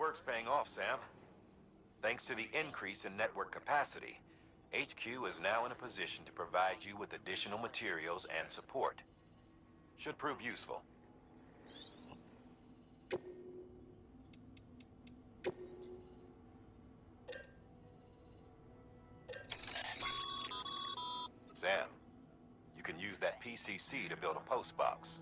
work's paying off, Sam. Thanks to the increase in network capacity, HQ is now in a position to provide you with additional materials and support. Should prove useful. Sam, you can use that PCC to build a post box.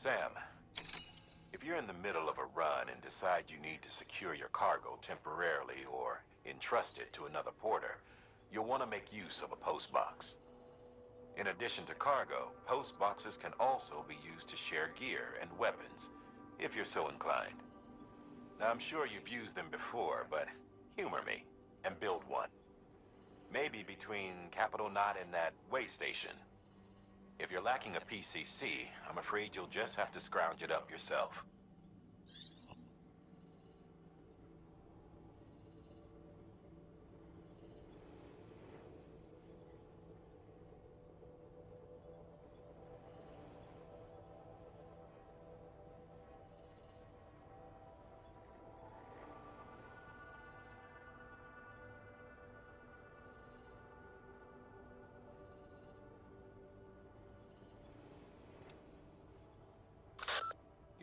Sam, if you're in the middle of a run and decide you need to secure your cargo temporarily or entrust it to another porter, you'll want to make use of a post box. In addition to cargo, post boxes can also be used to share gear and weapons, if you're so inclined. Now, I'm sure you've used them before, but humor me and build one. Maybe between Capital Knot and that way station. If you're lacking a PCC, I'm afraid you'll just have to scrounge it up yourself.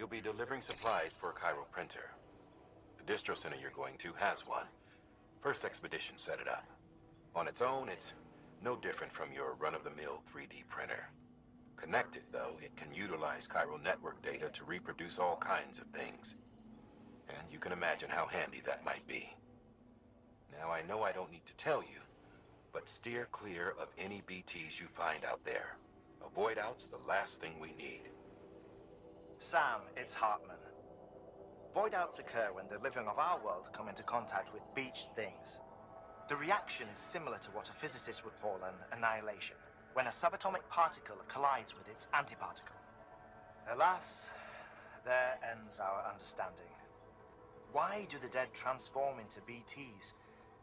You'll be delivering supplies for a Cairo printer. The distro center you're going to has one. First expedition set it up. On its own, it's no different from your run-of-the-mill 3D printer. Connected, though, it can utilize Cairo network data to reproduce all kinds of things. And you can imagine how handy that might be. Now, I know I don't need to tell you, but steer clear of any BTs you find out there. Avoid out's the last thing we need. Sam, it's Hartman. Void outs occur when the living of our world come into contact with beached things. The reaction is similar to what a physicist would call an annihilation, when a subatomic particle collides with its antiparticle. Alas, there ends our understanding. Why do the dead transform into BTs?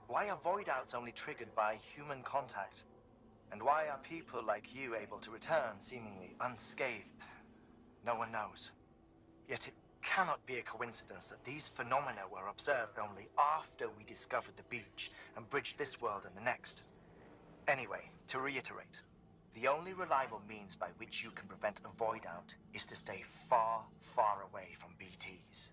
Why are void outs only triggered by human contact? And why are people like you able to return seemingly unscathed? No one knows. Yet it cannot be a coincidence that these phenomena were observed only after we discovered the beach and bridged this world and the next. Anyway, to reiterate, the only reliable means by which you can prevent a void out is to stay far, far away from BTs.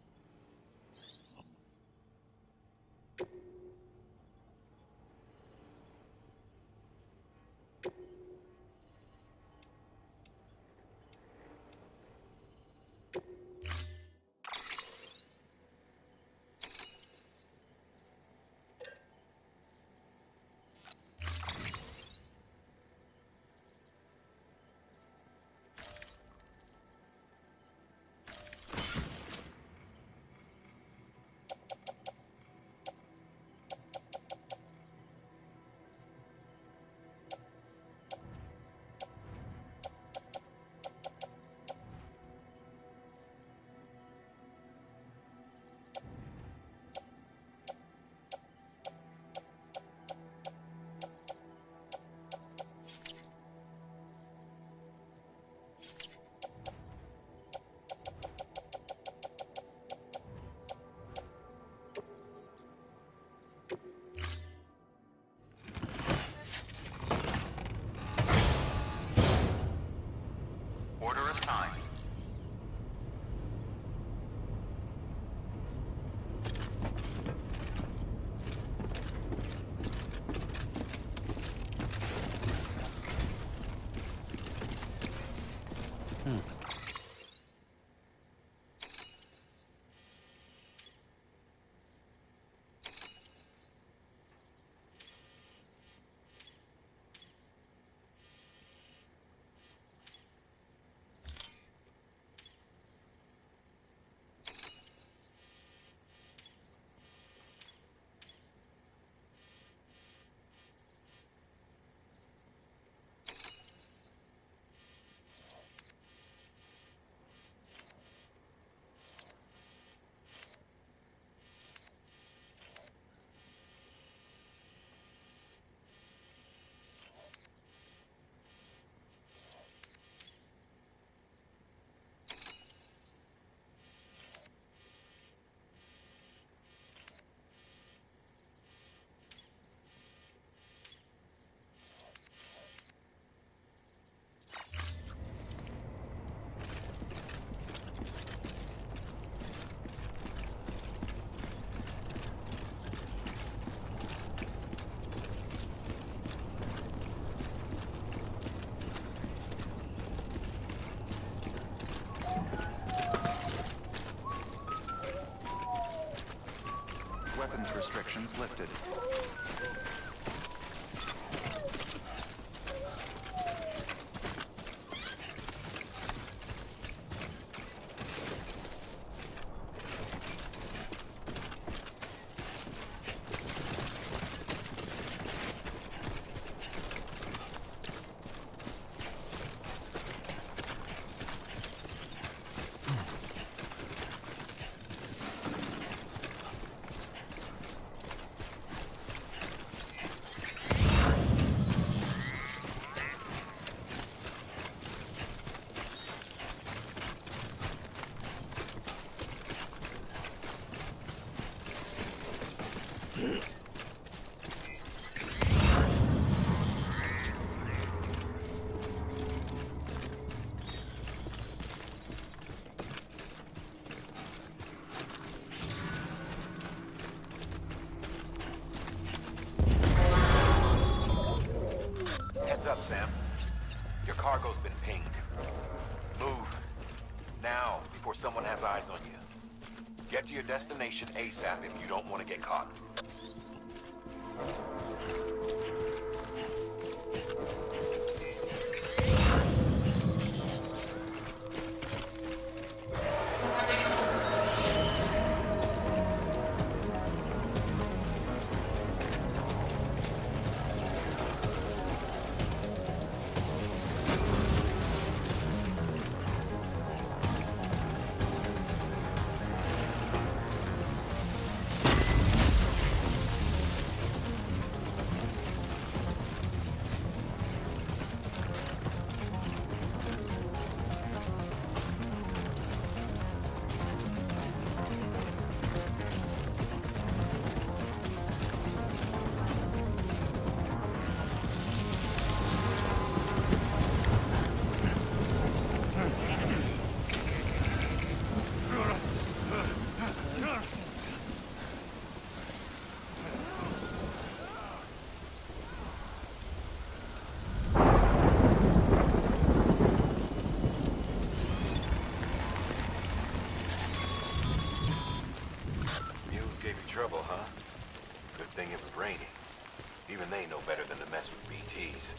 weapons restrictions lifted. Heads up, Sam. Your cargo's been pinged. Move. Now, before someone has eyes on you. Get to your destination ASAP if you don't want to get caught. Trouble, huh? Good thing it was raining. Even they know better than to mess with BTs.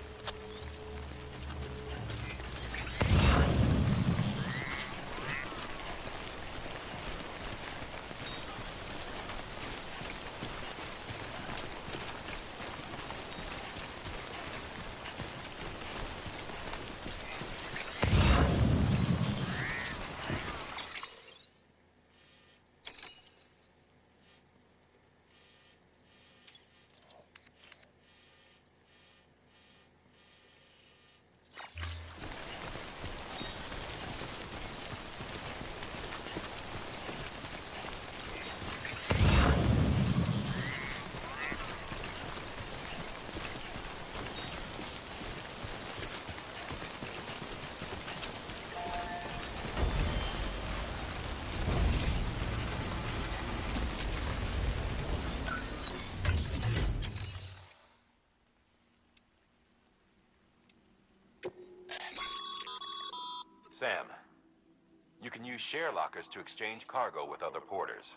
Sam, you can use share lockers to exchange cargo with other porters.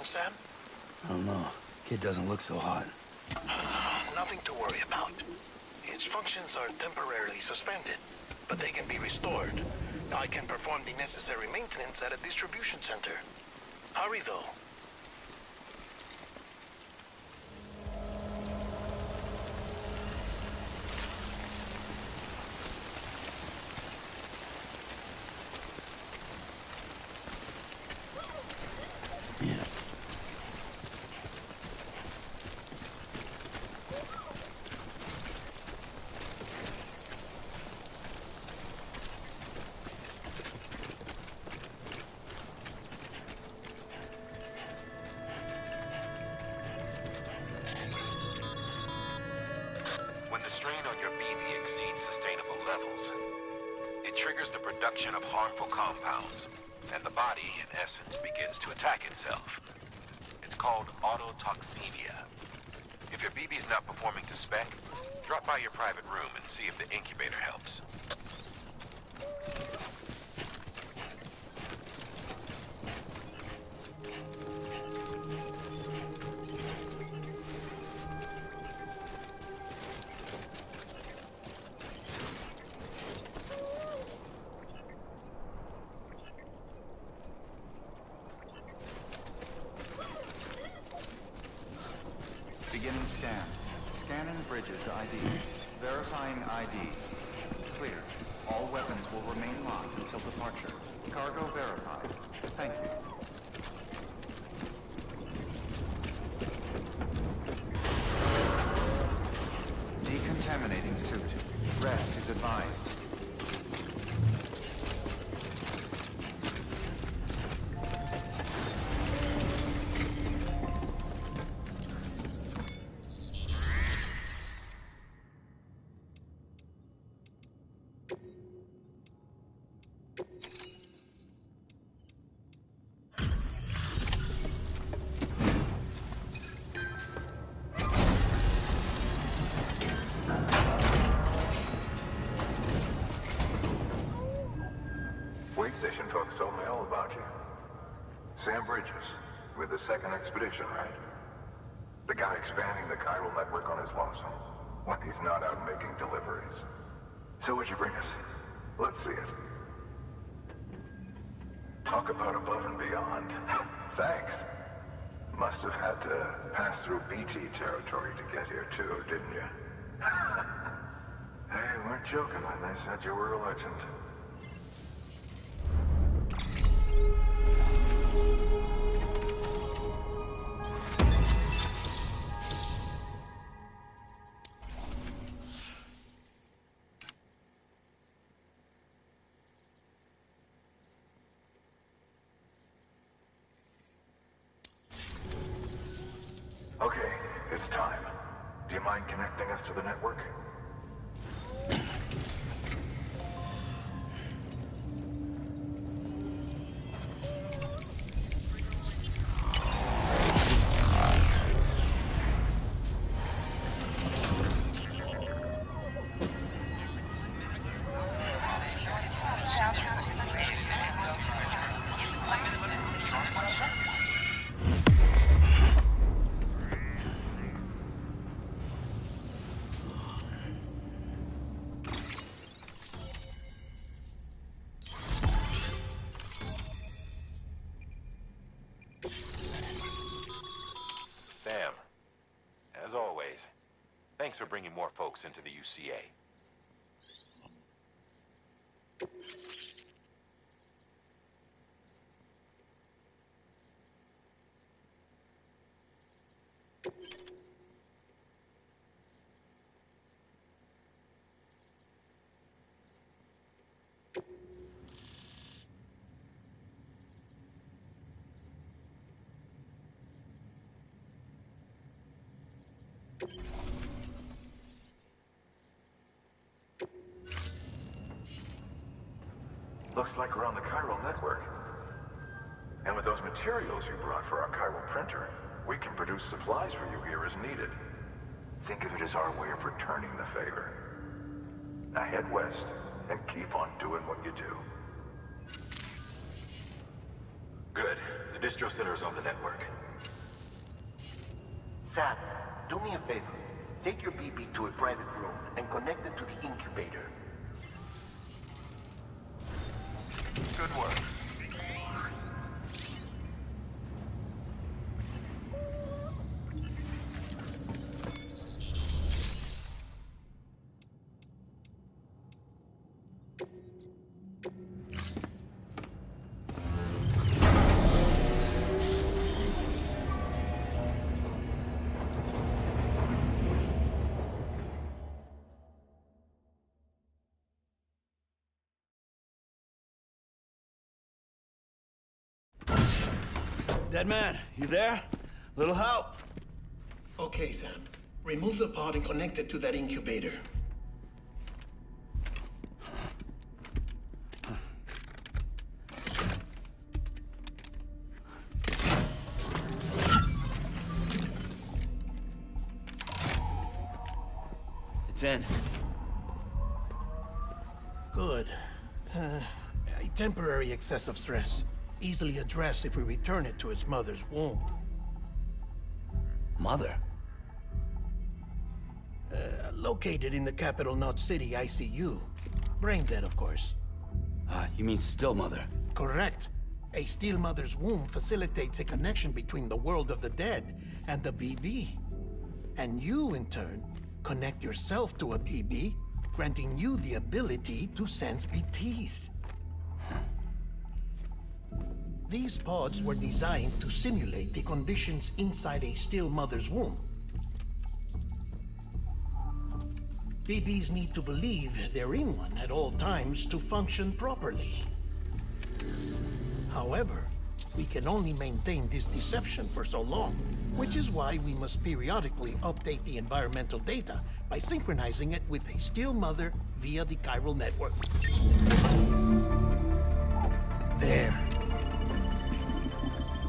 Sam? I don't know. Kid doesn't look so hot. Nothing to worry about. Its functions are temporarily suspended, but they can be restored. I can perform the necessary maintenance at a distribution center. Hurry, though. Yeah. When the strain on your BB exceeds sustainable levels, it triggers the production of harmful compounds, and the body, in essence, begins to attack itself. It's called autotoxemia. If your BB's not performing to spec, drop by your private room and see if the incubator helps. Beginning scan. Scanning bridges ID. Verifying ID. Clear. All weapons will remain locked until departure. Cargo verified. Thank you. Decontaminating suit. Rest is advised. Wait station folks told me all about you. Sam Bridges, with the second expedition, right? The guy expanding the chiral network on his lonesome, when he's not out making deliveries. So what'd you bring us? Let's see it. Talk about above and beyond. Thanks. Must have had to pass through BT territory to get here too, didn't you? They weren't joking when they said you were a legend. Okay, it's time. Do you mind connecting us to the network? Sam, as always, thanks for bringing more folks into the UCA. Looks like we're on the chiral network. And with those materials you brought for our chiral printer, we can produce supplies for you here as needed. Think of it as our way of returning the favor. Now head west and keep on doing what you do. Good. The distro center is on the network. Sam, do me a favor. Take your BB to a private room and connect it to the incubator. Good work. Dead man, you there? Little help? Okay, Sam. Remove the pod and connect it to that incubator. It's in. Good. A temporary excessive stress. Easily addressed if we return it to its mother's womb. Mother? Located in the capital Knot City ICU. Brain dead, of course. You mean still mother? Correct. A steel mother's womb facilitates a connection between the world of the dead and the BB. And you, in turn, connect yourself to a BB, granting you the ability to sense BTs. These pods were designed to simulate the conditions inside a still mother's womb. BBs need to believe they're in one at all times to function properly. However, we can only maintain this deception for so long, which is why we must periodically update the environmental data by synchronizing it with a still mother via the chiral network. There.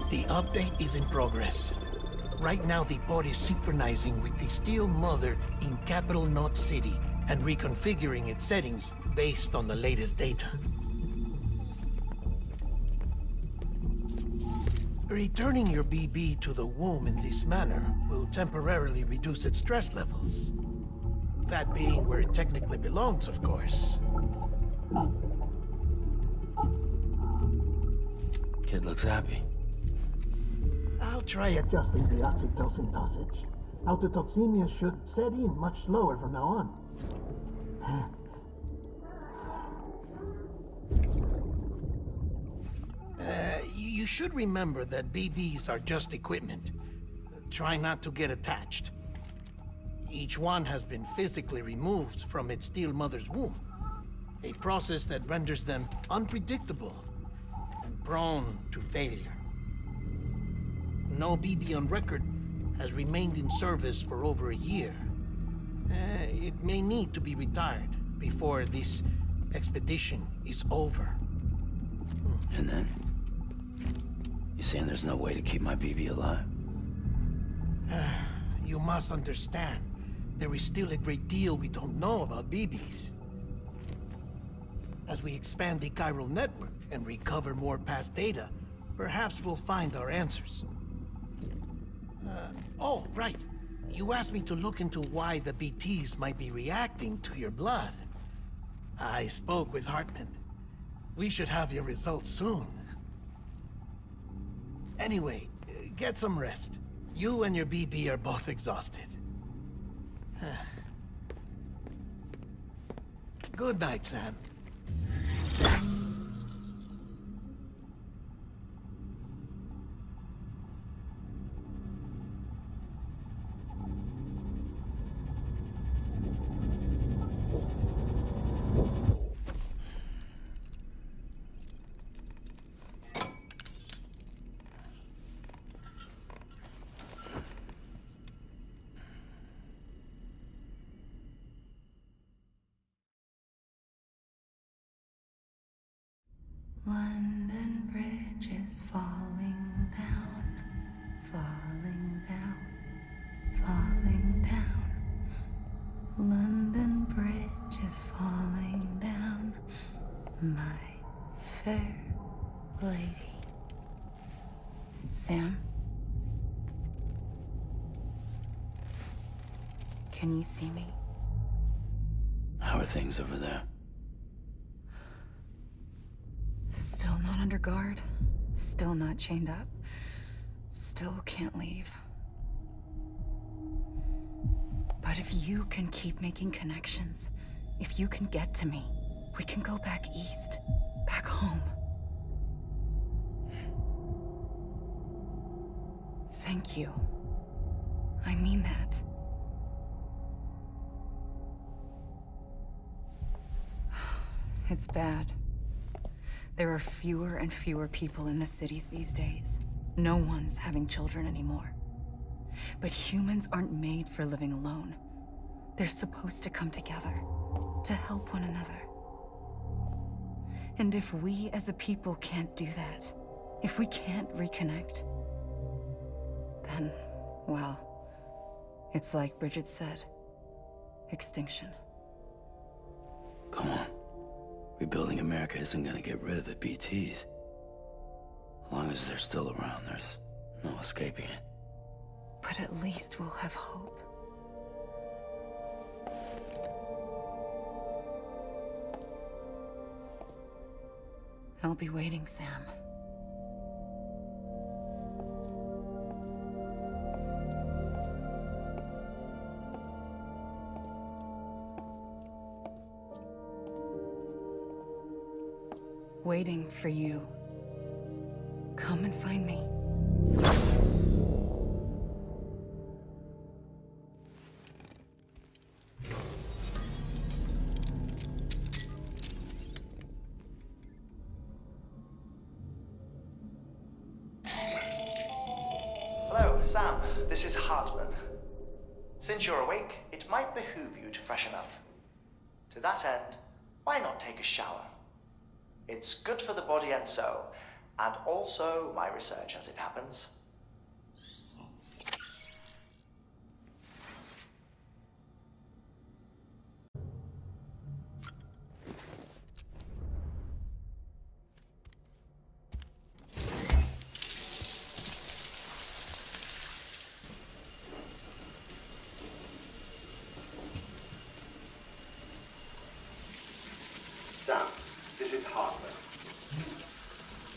The update is in progress. Right now, the pod is synchronizing with the Steel Mother in Capital Knot City and reconfiguring its settings based on the latest data. Returning your BB to the womb in this manner will temporarily reduce its stress levels. That being where it technically belongs, of course. Kid looks happy. I'll try adjusting the oxytocin dosage. Autotoxemia should set in much slower from now on. You should remember that BBs are just equipment. Try not to get attached. Each one has been physically removed from its steel mother's womb. A process that renders them unpredictable and prone to failure. No BB on record has remained in service for over a year. It may need to be retired before this expedition is over. And then? You saying there's no way to keep my BB alive? You must understand, there is still a great deal we don't know about BBs. As we expand the chiral network and recover more past data, perhaps we'll find our answers. Oh, right. You asked me to look into why the BTs might be reacting to your blood. I spoke with Hartman. We should have your results soon. Anyway, get some rest. You and your BB are both exhausted. Good night, Sam. London Bridge is falling down, falling down, falling down. London Bridge is falling down, my fair lady. Sam? Can you see me? How are things over there? Still not under guard. Still not chained up. Still can't leave. But if you can keep making connections, if you can get to me, we can go back east. Back home. Thank you. I mean that. It's bad. There are fewer and fewer people in the cities these days. No one's having children anymore. But humans aren't made for living alone. They're supposed to come together, to help one another. And if we as a people can't do that, if we can't reconnect, then, well, it's like Bridget said, extinction. Come on. Rebuilding America isn't gonna get rid of the BTs. As long as they're still around, there's no escaping it. But at least we'll have hope. I'll be waiting, Sam. Waiting for you. Come and find me. Hello, Sam. This is Hartman. Since you're awake, it might behoove you to freshen up. To that end, why not take a shower? It's good for the body and soul, and also my research as it happens. Sam, this is Hartman.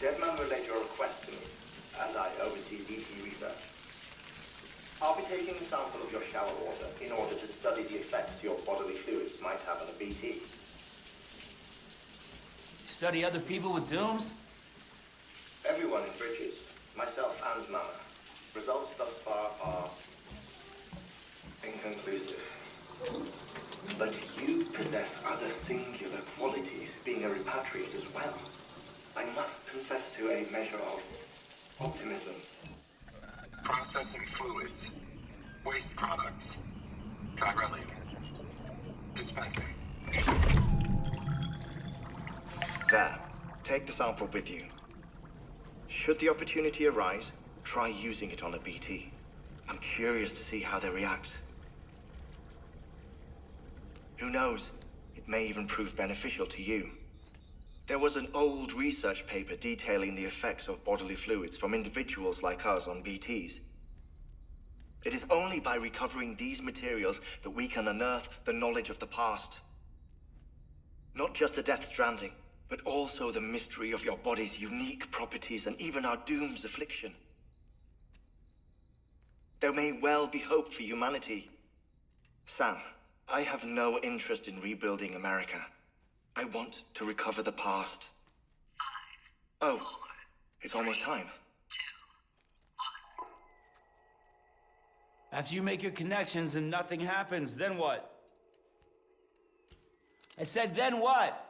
Deadman relayed your request to me, as I oversee BT research. I'll be taking a sample of your shower water in order to study the effects your bodily fluids might have on a BT. Study other people with dooms? Everyone in Bridges, myself and Mama. Results thus far are inconclusive. But you possess other singular qualities, being a repatriate as well. I must confess to a measure of optimism. Processing fluids. Waste products. Chirelli. Dispensing. There. Take the sample with you. Should the opportunity arise, try using it on a BT. I'm curious to see how they react. Who knows? It may even prove beneficial to you. There was an old research paper detailing the effects of bodily fluids from individuals like us on BTs. It is only by recovering these materials that we can unearth the knowledge of the past. Not just the deathstranding, but also the mystery of your body's unique properties and even our doom's affliction. There may well be hope for humanity. Sam, I have no interest in rebuilding America. I want to recover the past. 5, oh, 4, it's almost time. 2, 1. After you make your connections and nothing happens, then what? I said, then what?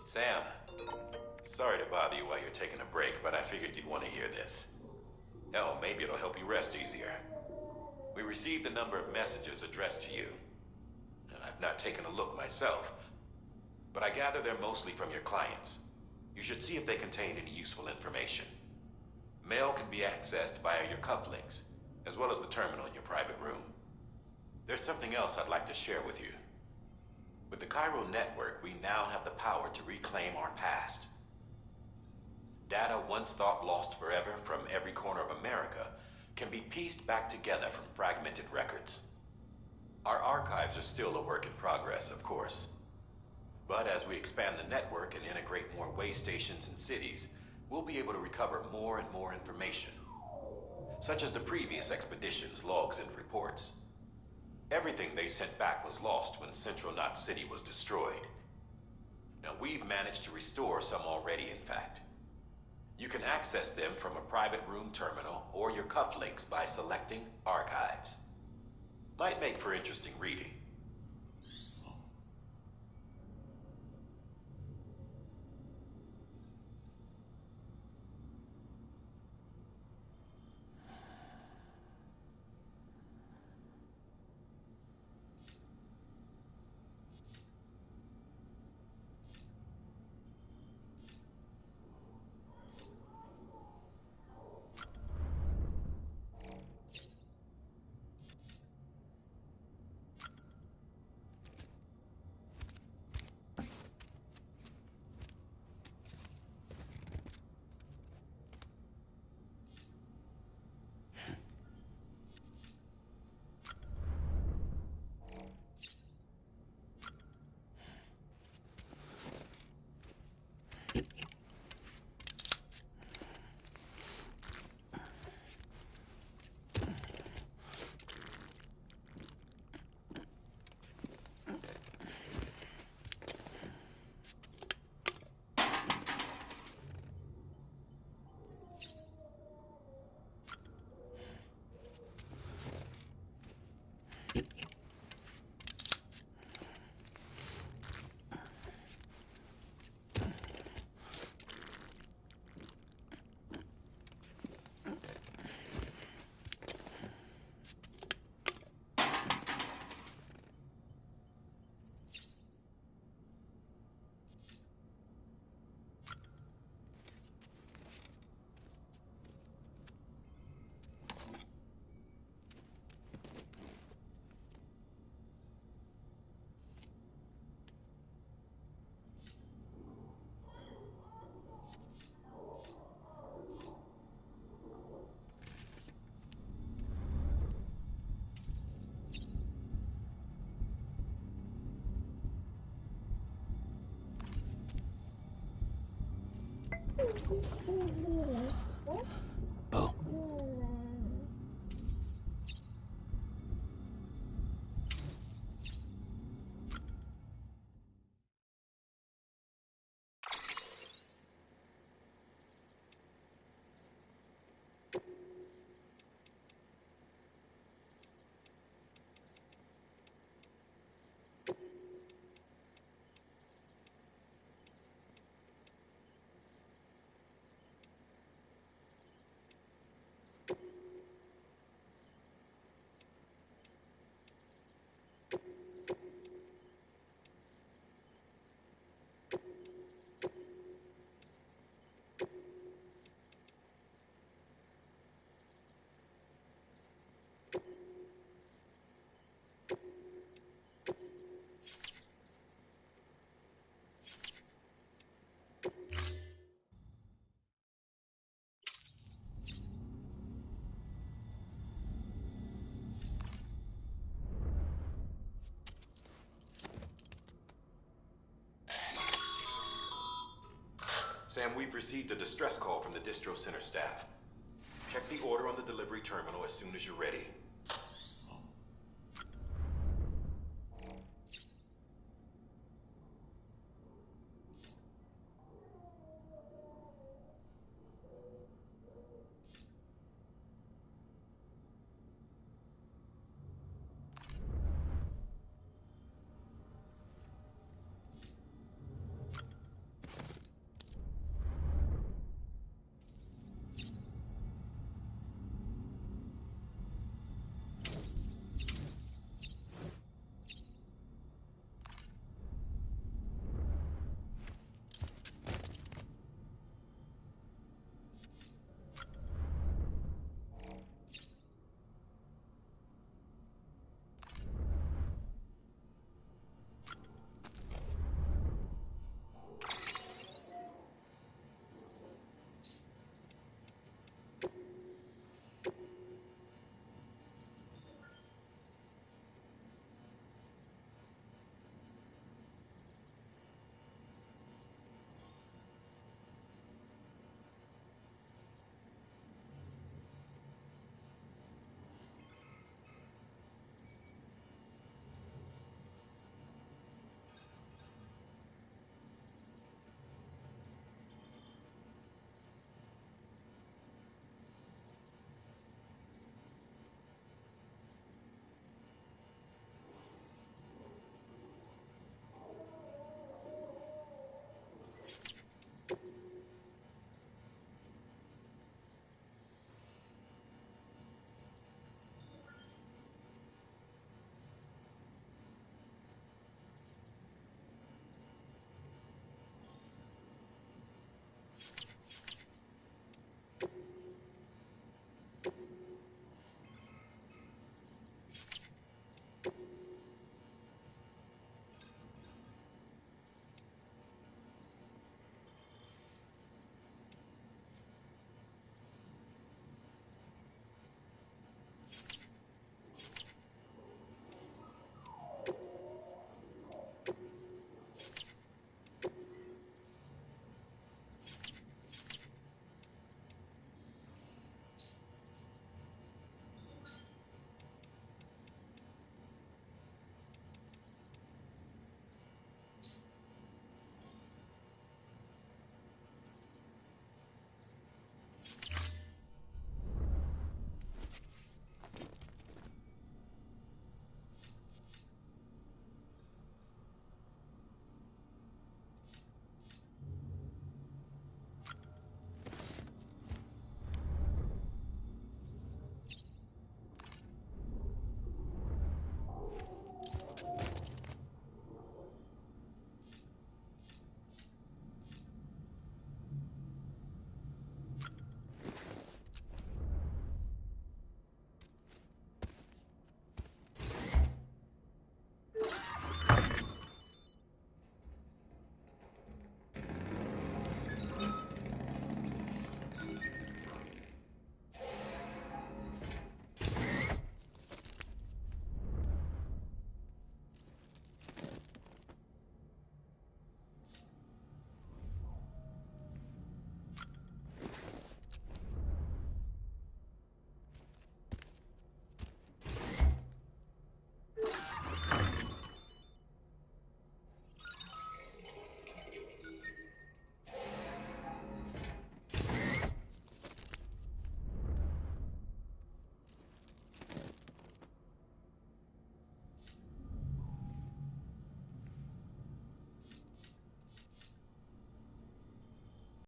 Sam, sorry to bother you while you're taking a break, but I figured you'd want to hear this. Hell, maybe it'll help you rest easier. We received a number of messages addressed to you. I've not taken a look myself, but I gather they're mostly from your clients. You should see if they contain any useful information. Mail can be accessed via your cufflinks, as well as the terminal in your private room. They're There's something else I'd like to share with you. With the chiral network, we now have the power to reclaim our past. Data once thought lost forever from every corner of America can be pieced back together from fragmented records. Our archives are still a work in progress, of course. But as we expand the network and integrate more way stations and cities, we'll be able to recover more and more information, such as the previous expedition's logs and reports. Everything they sent back was lost when Central Knot City was destroyed. Now we've managed to restore some already, in fact. You can access them from a private room terminal or your cufflinks by selecting Archives. Might make for interesting reading. Bo. Sam, we've received a distress call from the distro center staff. Check the order on the delivery terminal as soon as you're ready.